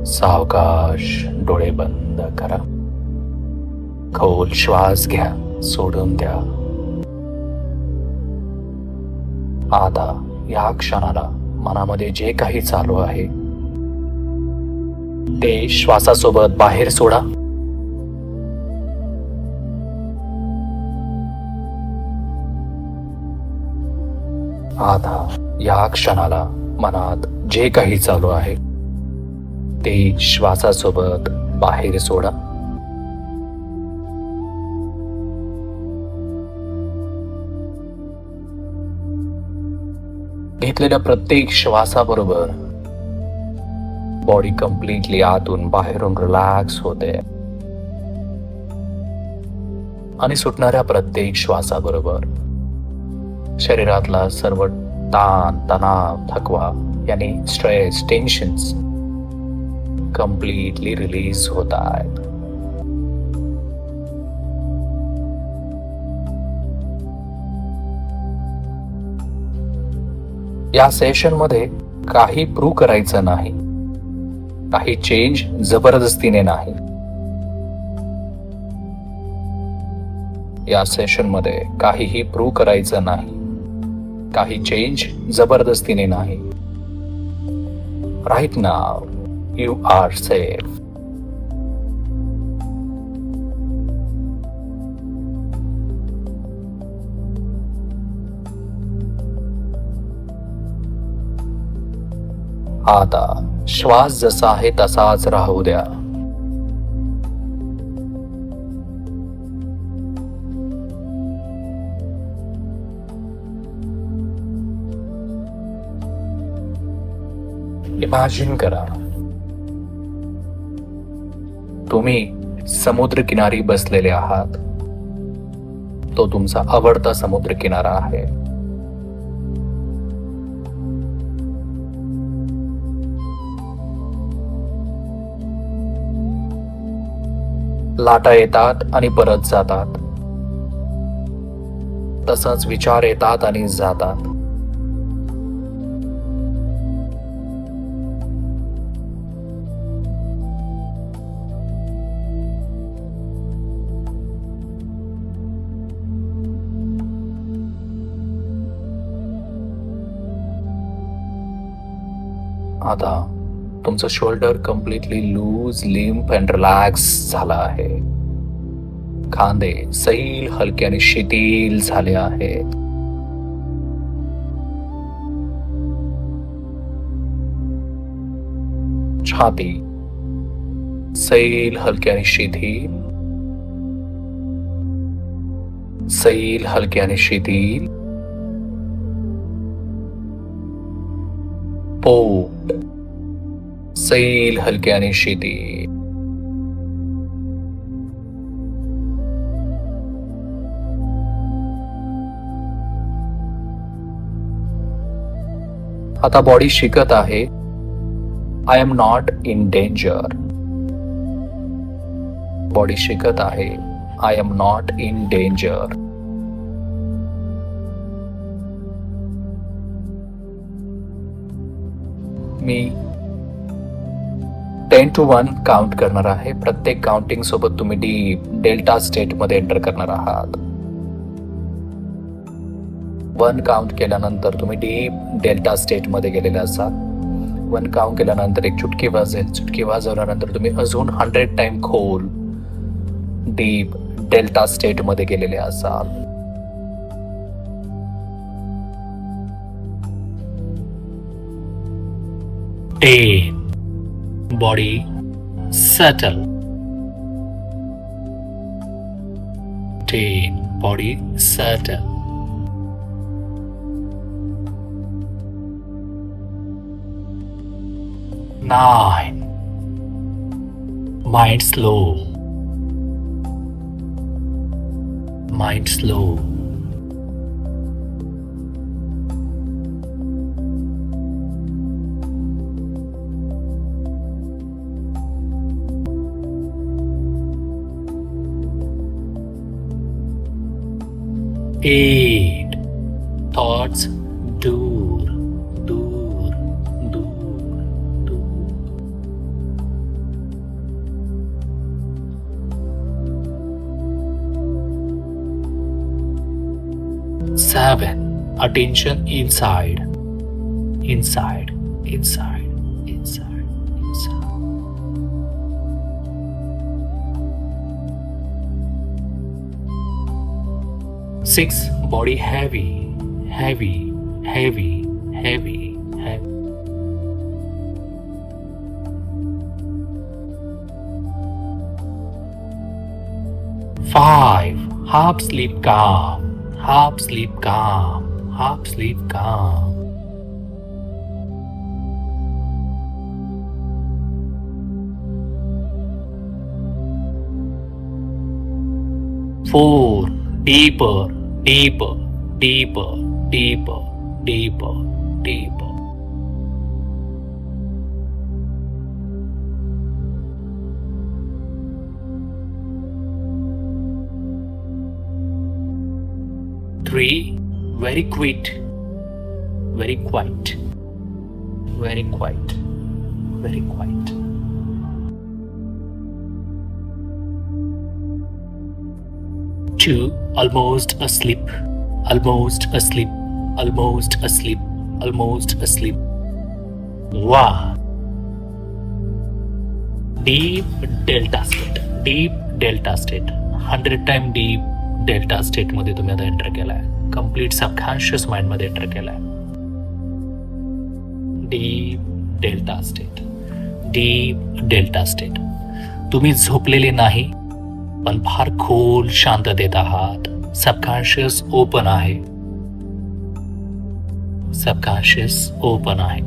सावकाश डोळे बंद करा. खोल श्वास घ्या, सोडून द्या. आता या क्षणाला मनामध्ये जे काही चालू आहे ते श्वासासोबत बाहेर सोडा. आता या क्षणाला मनात जे काही चालू आहे ते श्वासासोबत बाहेर सोडा. घेतलेल्या प्रत्येक श्वासाबरोबर बॉडी कम्प्लिटली आतून बाहेरून रिलॅक्स होते आणि सुटणाऱ्या प्रत्येक श्वासाबरोबर शरीरातला सर्व ताण, तणाव, थकवा यानी स्ट्रेस, टेन्शन्स कम्प्लिटली रिलीज होत आहेत. या सेशन मध्ये काही प्रूव्ह करायचं नाही, काही चेंज जबरदस्तीने नाही. या सेशन मध्ये काहीही प्रूव्ह करायचं नाही, काही चेंज जबरदस्तीने नाही. Right now you are safe. आता श्वास जसा आहे तसाच राहू द्या. इमॅजिन करा तुम्ही समुद्रकिनारी बसलेले आहात. तो तुमचा आवडता समुद्र किनारा आहे. लाटा येतात आणि परत जातात, तसंच विचार येतात आणि जातात. आता तुमचं shoulder completely loose, limp and relax झाला आहे. खांदे सैल, हलके आणि शिथिल झाले आहेत. छाती सैल, हलके आणि शिथिल, सैल, हलके आणि शिथिल. पोट सैल, हलके आणि शिथिल. आता बॉडी शिकत आहे I am not in danger. Body शिकत आहे I am not in danger. Me 10 to 1 count करणार आहे. प्रत्येक काउंटिंग सोबत तुम्ही डीप डेल्टा स्टेट मध्ये एंटर करणार आहात. 1 काउंट केल्यानंतर तुम्ही डीप डेल्टा स्टेट मध्ये गेलेले असाल. 1 काउंट केल्यानंतर एक चुटकी वाजेल. चुटकी वाजवल्यानंतर तुम्ही अजून 100 टाइम खोल डीप डेल्टा स्टेट मध्ये गेलेले असाल. Body settle. 10 body settle. 9 mind slow. Mind slow. 8 thoughts दूर दूर दूर दूर. 7. Attention inside. Inside. Inside. Inside. Inside. 6. Body heavy. Heavy. Heavy. Heavy. Heavy. 5. Half sleep calm. Half sleep calm. Half sleep calm. 4. Deeper. Deeper. Deeper. Deeper. Deeper. Deeper. 3. Very quiet. Very quiet. Very quiet. Very quiet. 2. Almost asleep. Almost asleep. Almost asleep. Almost asleep. 1. Deep delta state. Deep delta state. 100 time deep delta state मध्ये तुम्ही आता enter केलाय. Complete subconscious mind मध्ये enter केलाय. Deep delta state. Deep delta state. तुम्ही झोपलेले नाही, पण फार खोल शांततेत आहात. सबकॉन्शियस ओपन आहे. सबकॉन्शियस ओपन आहे.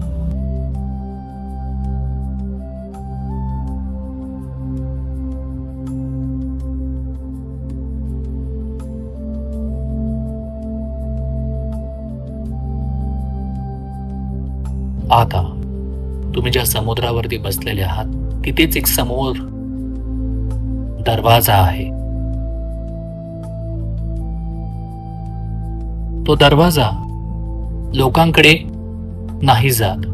आता तुम्ही ज्या समुद्रावरती बसलेले आहात तिथेच एक समोर दरवाजा आहे. तो दरवाजा लोकांकडे नाही जात.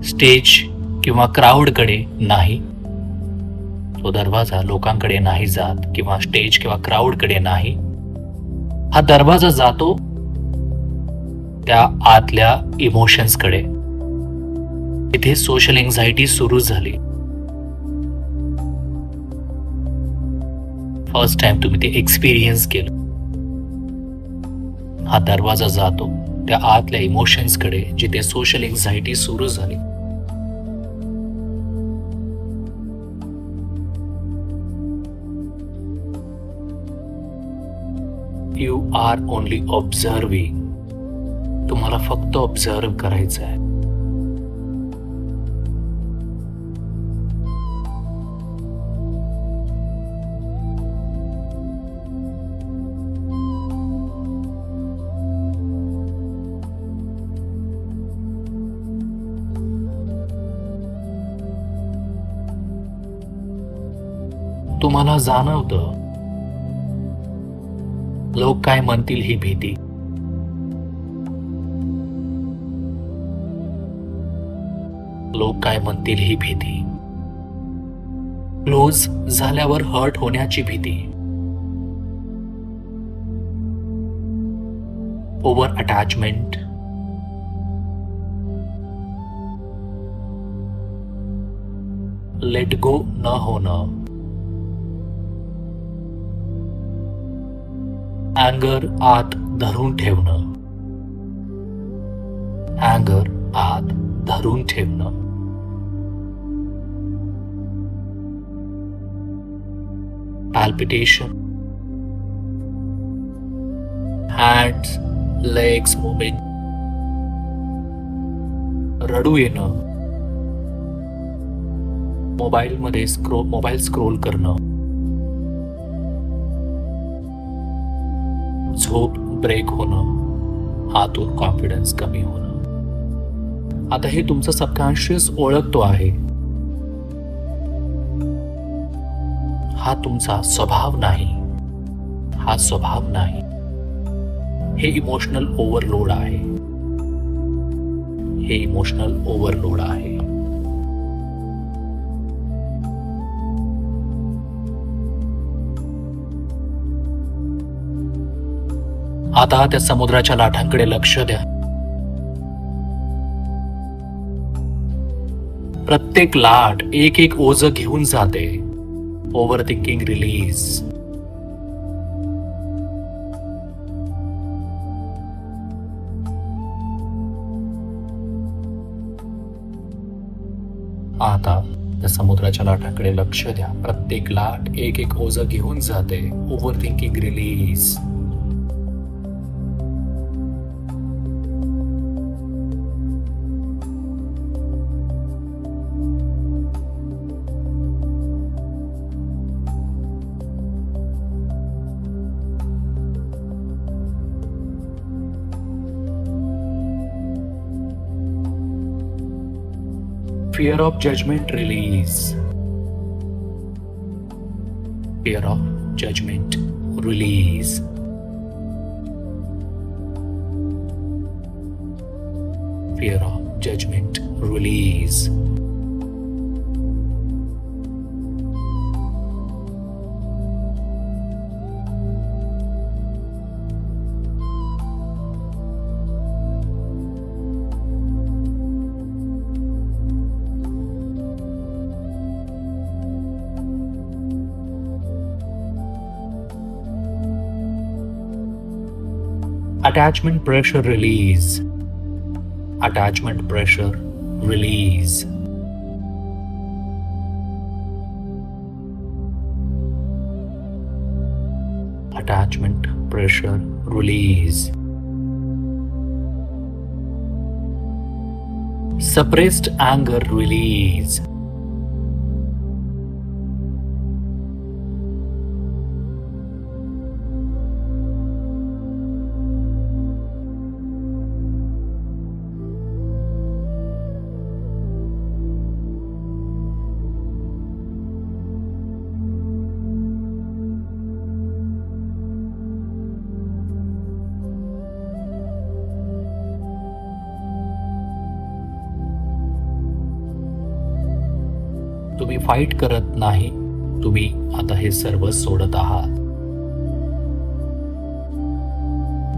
स्टेज किंवा क्राऊडकडे नाही. तो दरवाजा लोकांकडे नाही जात किंवा स्टेज किंवा क्राऊडकडे नाही. हा दरवाजा जातो त्या आतल्या इमोशन्सकडे. इथे सोशल एन्झायटी सुरू झाली. फर्स्ट टाइम तुम्ही ते एक्सपिरियन्स केलं. हा दरवाजा जातो त्या आतल्या इमोशन्सकडे जिथे सोशल एन्झायटी सुरू झाली. You are only observing. तुम्हाला फक्त ऑब्झर्व करायचं आहे. तुम्हाला जाणवतं लोक काय म्हणतील ही भीती. लोक काय म्हणतील ही भीती. क्लोज झाल्यावर हर्ट होण्याची भीती. Over attachment. लेट गो न होणं. अँगर आत धरून ठेवणं. अँगर आत धरून ठेवणं. palpitation, hands, legs moving, रडू येणं, मोबाईल स्क्रोल करणं, झोप ब्रेक होणं, आतून कॉन्फिडन्स कमी होणं. आता हे तुमचं सबकॉन्शियस ओळखतो आहे. हा तुमचा स्वभाव नाही. हा स्वभाव नाही. हे इमोशनल ओव्हरलोड आहे. हे इमोशनल ओव्हरलोड आहे. आता त्या समुद्राच्या लाटांकडे लक्ष द्या. प्रत्येक लाट एक एक ओझं घेऊन जाते. Over thinking release. आता त्या समुद्राच्या लाटांकडे लक्ष द्या. प्रत्येक लाट एक एक ओझं घेऊन जाते. Over thinking release. Fear of judgment release. Fear of judgment release. Fear of judgment release. Attachment pressure release. Attachment pressure release. Attachment pressure release. Suppressed anger release. तुम्ही फाईट करत नाही. तुम्ही आता हे सर्व सोडत आहात.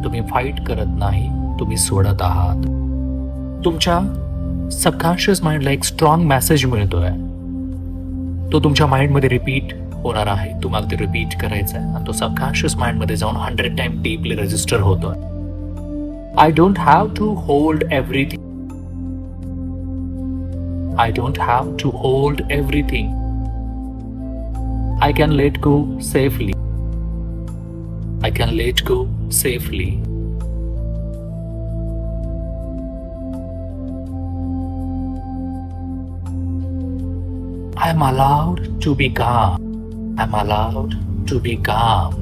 तुम्ही फाईट करत नाही. तुम्ही सोडत आहात. तुमच्या सबकॉन्शियस माइंडला एक स्ट्रॉंग मेसेज मिळतोय. तो तुमच्या माइंडमध्ये रिपीट होणार आहे. तुम्हाला ते रिपीट करायचं आहे आणि तो सबकॉन्शियस माइंडमध्ये जाऊन 100 टाइम डीपली रजिस्टर होतोय. I don't have to hold everything. I don't have to hold everything. I can let go safely. I can let go safely. I am allowed to be calm. I am allowed to be calm.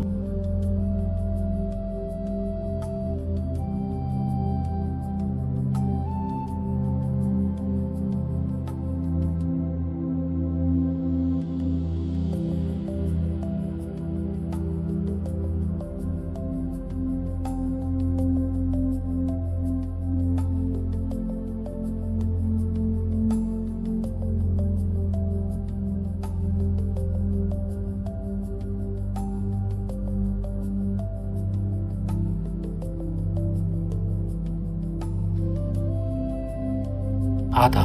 आता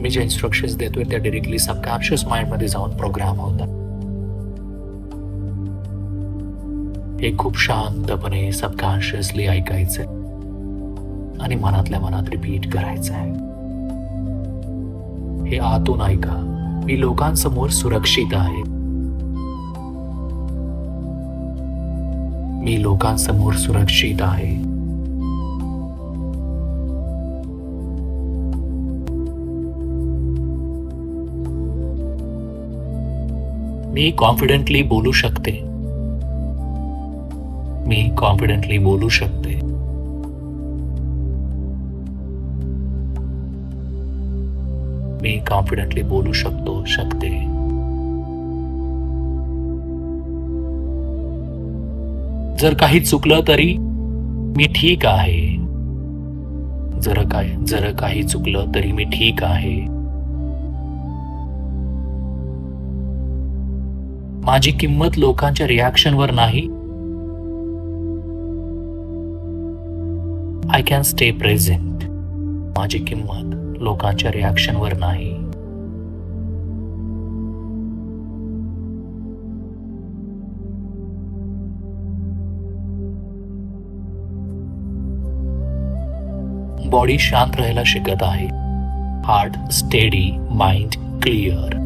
मी जे instructions देतोय त्या directly subconscious mind मध्ये जाऊन programme होतात. हे खूप शांतपणे सबकॉन्शियसली ऐकायचंय आणि मनातल्या मनात रिपीट करायचंय. हे आतून ऐका. मी लोकांसमोर सुरक्षित आहे. मी लोकांसमोर सुरक्षित आहे. मी कॉन्फिडेंटली बोलू शकते. मी कॉन्फिडेंटली बोलू शकते. मी कॉन्फिडेंटली बोलू शकते. जर काही चुकलं तरी मी ठीक आहे. जर काही चुकलं तरी मी ठीक आहे. माझी किंमत लोकांच्या रिॲक्शनवर नाही, आय कॅन स्टे प्रेझेंट. माझी किंमत लोकांच्या रिॲक्शनवर नाही. बॉडी शांत राहायला शिकत आहे. Heart steady, mind clear.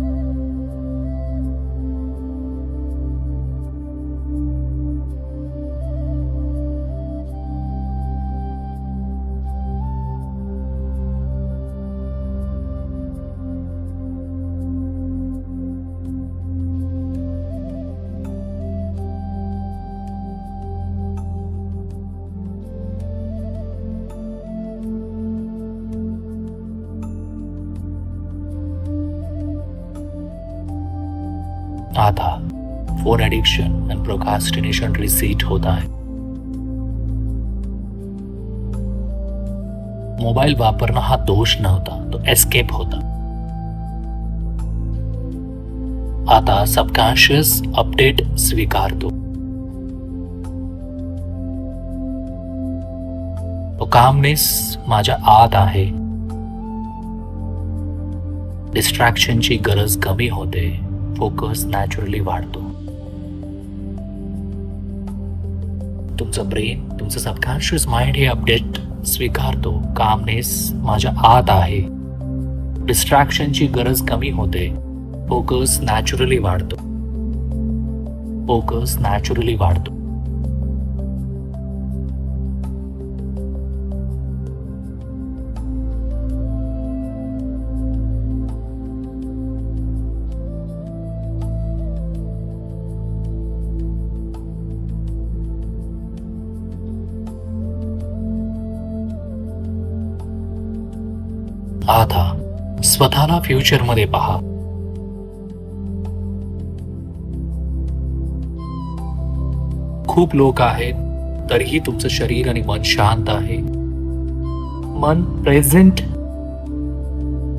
आता फोन ॲडिक्शन आणि प्रोक्रॅस्टिनेशन रिसीट होत आहे. मोबाईल वापरणं हा दोष नव्हता, तो एस्केप होता. आता सबकॉन्शियस अपडेट स्वीकारतो. तो कामनेस माझ्या आत आहे. डिस्ट्रॅक्शनची गरज कमी होते. फोकस नॅचरली वाढतो. तुमचं ब्रेन, तुमचं सबकॉन्शियस माइंड हे अपडेट स्वीकारतो. कामनेस माझ्या आत आहे. डिस्ट्रॅक्शनची गरज कमी होते. फोकस नॅचरली वाढतो. फोकस नॅचरली वाढतो. आता स्वतःला फ्युचरमध्ये पहा. खूप लोक आहेत, तरीही तुमचं शरीर आणि मन शांत आहे. मन प्रेझेंट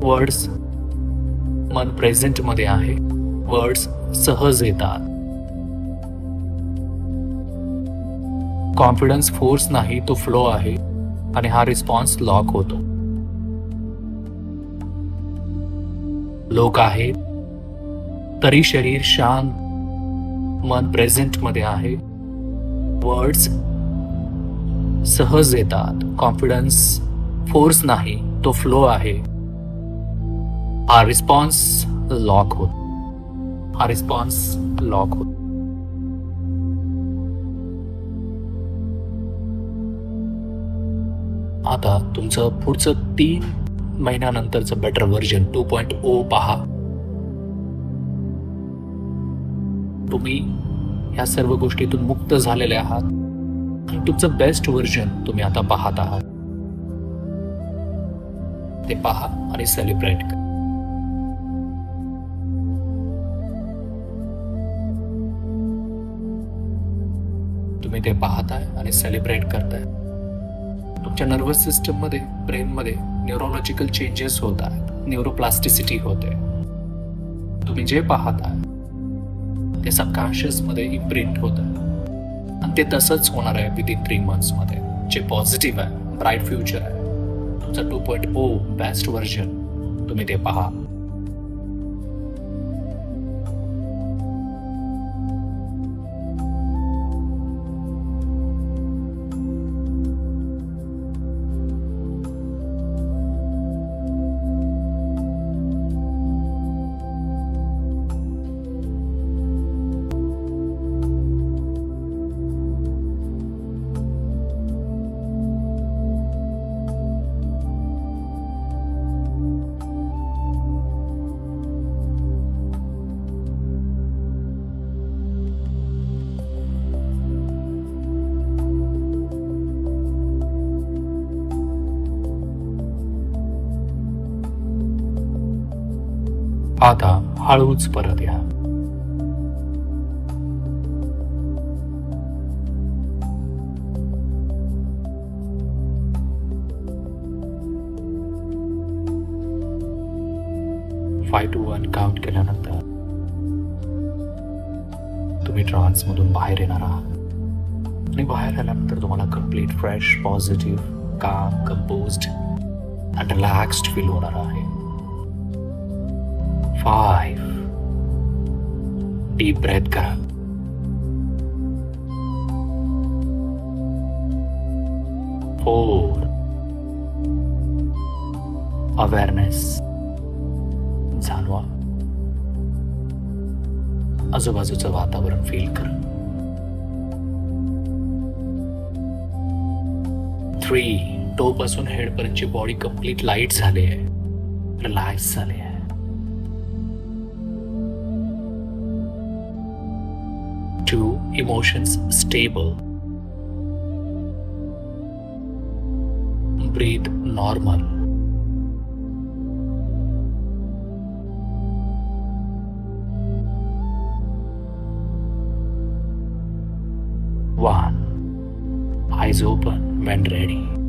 वर्ड्स मन प्रेझेंट मध्ये आहे. वर्ड्स सहज येतात. कॉन्फिडन्स फोर्स नाही, तो फ्लो आहे आणि हा रिस्पॉन्स लॉक होतो. लोक आहेत, तरी शरीर शांत, मन प्रेझेंट मध्ये आहे. वर्ड्स सहज येतात. कॉन्फिडन्स फोर्स नाही, तो फ्लो आहे. हा रिस्पॉन्स लॉक होतो. हा रिस्पॉन्स लॉक होतो. आता तुमचं पुढचं 3 महिन्यानंतरचं बेटर व्हर्जन 2.0 पहा. तुम्ही ह्या सर्व गोष्टीतून मुक्त झालेले आहात आणि तुमचं बेस्ट व्हर्जन तुम्ही आता पाहत आहात. ते पहा आणि सेलिब्रेट करा. तुम्ही ते पाहताय आणि सेलिब्रेट करताय. तुमच्या नर्वस सिस्टम मध्ये, ब्रेन मध्ये न्यूरोलॉजिकल चेंजेस होत आहेत. न्यूरोप्लास्टिसिटी होते. तुम्ही जे पाहताय ते सबकॉन्शियस मध्ये इम्प्रिंट होत आहे आणि ते तसंच होणार आहे विदिन 3 months मध्ये. जे पॉझिटिव्ह आहे, ब्राईट फ्युचर आहे, तुमचा 2.0 बेस्ट व्हर्जन, तुम्ही ते पहा. आता हळूच परत या. फाइव टू 1 काउंट केल्यानंतर तुम्ही ट्रान्स मधून बाहेर येणार आहात आणि बाहेर आल्यानंतर तुम्हाला कम्प्लीट फ्रेश, पॉझिटिव्ह काम, कंपोज्ड अँड रिलॅक्स्ड फील होणार आहे. 5 डीप ब्रेथ करा. 4 अवेअरनेस जाणवा. आजूबाजूचं वातावरण फील करा. 3 टोपासून हेडपर्यंतची बॉडी कंप्लीट लाईट झाली आहे, रिलॅक्स झाली आहे. 2 emotions stable. Breathe normal. 1 eyes open when ready.